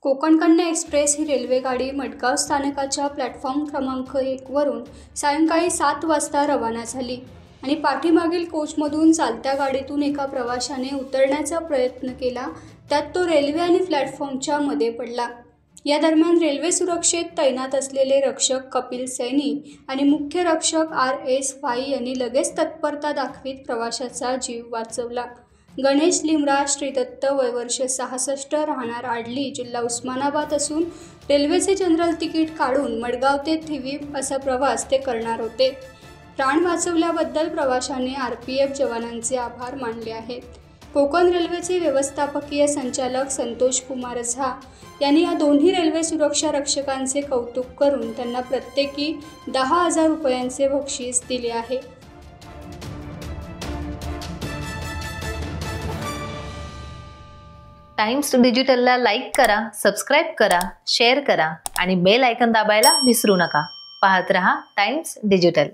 Konkan Kanya express ही रेल्वेगाडी मडगाव स्थानकाच्या platform क्रमांक 1 वरून सायंकाळी 7 वाजता रवाना झाली आणि पाठीमागील कोचमधून चालत्या गाडीतून एका प्रवाशाने उतरण्याचा प्रयत्न केला. त्यात तो रेल्वे आणि प्लॅटफॉर्मच्या मध्ये पडला. या दरम्यान रेल्वे सुरक्षेत तैनात असलेले रक्षक कपिल सैनी आणि मुख्य रक्षक RS वाई यांनी लगेच तत्परता दाखवीत प्रवाशाचा जीव वाचवला. गणेश लिमराज श्रीदत्त वय वर्ष 66 राहणार आडली जिल्हा उस्मानाबाद असून रेल्वेचे जनरल तिकीट काढून मडगाव ते थिवी असा प्रवास ते करणार होते. प्राण वाचवल्याबद्दल प्रवाशाने RPF जवानांचे आभार मानले आहेत. कोकण रेल्वेचे व्यवस्थापकीय संचालक संतोष कुमार झा यांनी या दोन्ही रेल्वे सुरक्षा रक्षकांचे कौतुक करून त्यांना प्रत्येकी 10,000 रुपयांचे बक्षीस दिले आहे. टाइम्स डिजिटलला लाईक करा, सबस्क्राईब करा, शेअर करा आणि बेल आयकॉन दाबायला विसरू नका. पाहत रहा टाइम्स डिजिटल.